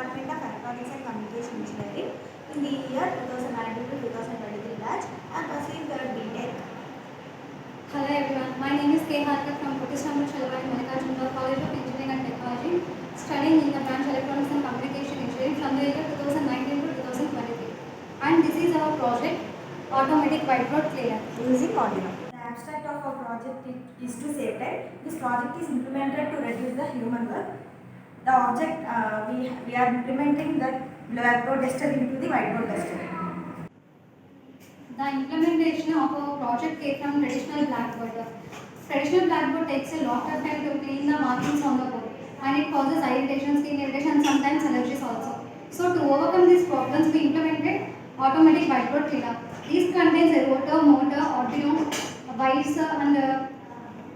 Department of Electronics and Communication Engineering in the year 2019 to 2023 batch. I am pursuing the BTech. Hello everyone, my name is K. Harka from Puttiswamitri Chalvai Mallikarjunaravu College of Engineering and Technology, studying in the branch Electronics and Communication Engineering from the year 2019 to 2023. And this is our project, Automatic Whiteboard Cleaner. Using Arduino. The abstract of our project is to save time. This project is implemented to reduce the human work. The object we are implementing the blackboard duster into the whiteboard duster. The implementation of our project came from traditional blackboard. Traditional blackboard takes a lot of time to clean the markings on the board and it causes eye irritation, skin irritation and sometimes allergies also. So to overcome these problems, we implemented automatic whiteboard cleaner. This contains a rotor, motor, Arduino, a wires and a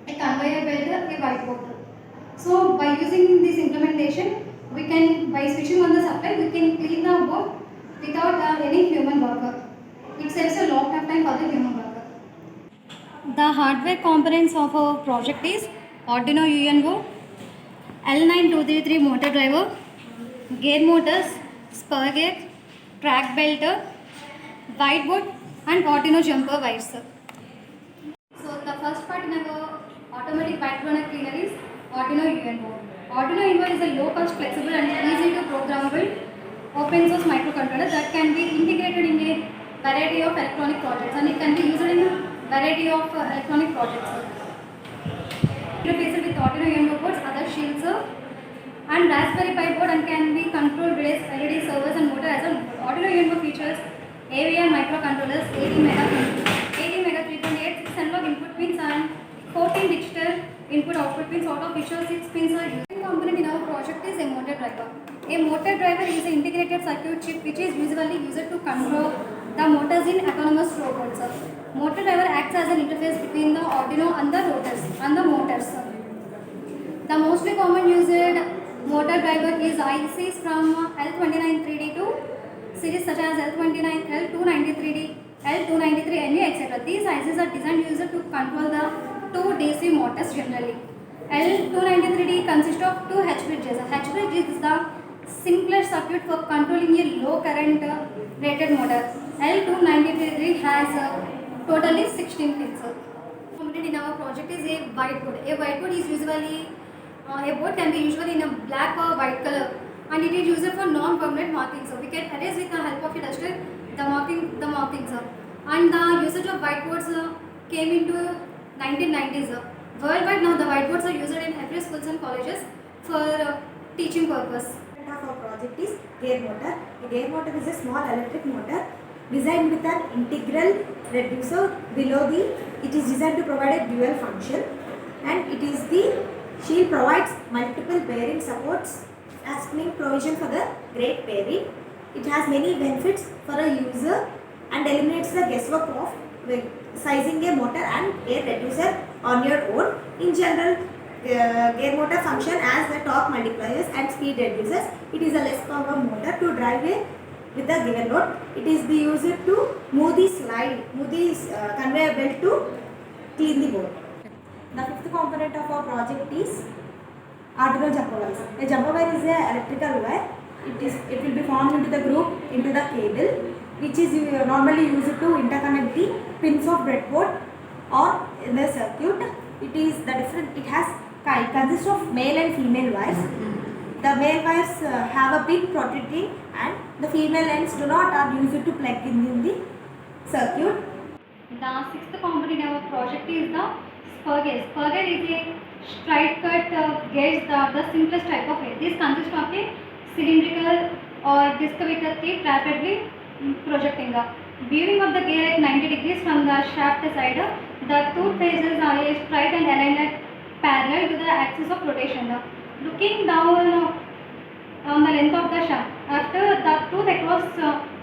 conveyor belt, a whiteboard. So by using this implementation, we can, by switching on the supply, we can clean the board without any human worker. It saves a lot of time for the human worker. The hardware components of our project is Arduino UNO, L9233 motor driver, gear motors, spur gear, track belt, whiteboard and Arduino jumper wires. So the first part in our automatic whiteboard cleaner is Arduino UNO. Arduino UNO is a low cost, flexible and easy to programmable open source microcontroller that can be integrated in a variety of electronic projects and it can be used in a variety of electronic projects. Interfaced with Arduino UNO boards, other shields and Raspberry Pi board and can be controlled with LED servers and motor as well. Arduino UNO features AVR microcontrollers, 80 mega 328, 6 analog input pins and 14 digital input-output pins, out of which 6 pins are used. The component in our project is a motor driver. A motor driver is an integrated circuit chip which is usually used to control the motors in autonomous robots. Motor driver acts as an interface between the Arduino and the rotors and the motors. The mostly common used motor driver is ICs from L293D2 series such as L29, L293D, L293NE, etc. These ICs are designed used to control the two DC motors generally. L293D consists of two H bridges. H bridge is the simpler circuit for controlling a low current rated motor. L293 has totally 16 pins. Component in our project is a whiteboard. A whiteboard is usually a board can be usually in a black or white color and it is used for non-permanent markings. So we can erase with the help of a duster the markings. And the usage of whiteboards came into 1990s. Worldwide now the whiteboards are used in every schools and colleges for teaching purpose. Of our project is gear motor. A gear motor is a small electric motor designed with an integral reducer below it is designed to provide a dual function and it is the shield provides multiple bearing supports asking provision for the great bearing. It has many benefits for a user and eliminates the guesswork of sizing a motor and a reducer on your own. In general, gear motor function as the torque multipliers and speed reducers. It is a less power motor to drive with the given load. It is used to move the conveyor belt to clean the board. The fifth component of our project is Arduino jumper wires. A jumper wire is an electrical wire. It will be formed into the group into the cable, which is normally used to interconnect the pins of breadboard or in the circuit. It consists of male and female wires. The male wires have a pin protecting and the female ends are used to plug in the circuit. The sixth component in our project is the spur gauge. Spur gauge is a straight cut gauge, the simplest type of gauge. This consists of a cylindrical or disc with a tip rapidly projecting. Viewing of the gear at 90 degrees from the shaft side, the two faces are straight and aligned parallel to the axis of rotation. Looking down on the length of the shaft, after the tooth across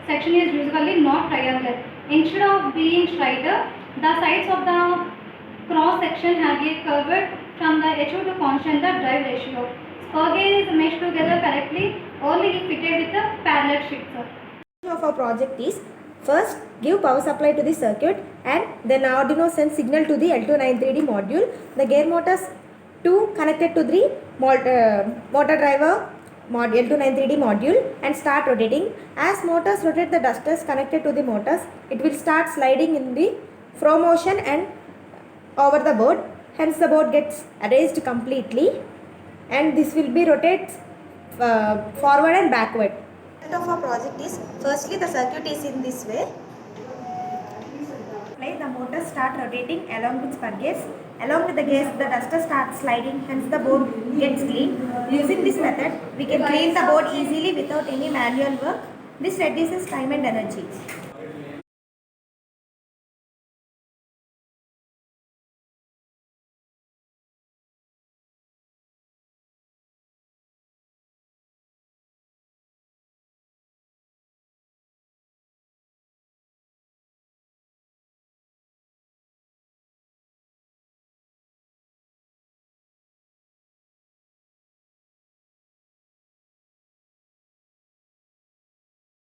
section is usually not triangular. Instead of being straighter, the sides of the cross section have a curved from the HO to constant the drive ratio. Spur gauge is meshed together correctly only if fitted with a parallel shifts. Of our project is first give power supply to the circuit and then Arduino sends signal to the L293D module. The gear motors 2 connected to the motor driver L293D module and start rotating. As motors rotate, the dusters connected to the motors, it will start sliding in the flow motion and over the board. Hence the board gets erased completely, and this will be rotated forward and backward. The result of our project is, firstly the circuit is in this way. The motors start rotating along with spur gears. Along with the gears, the duster starts sliding, hence the board gets clean. Using this method, we can clean the board easily without any manual work. This reduces time and energy.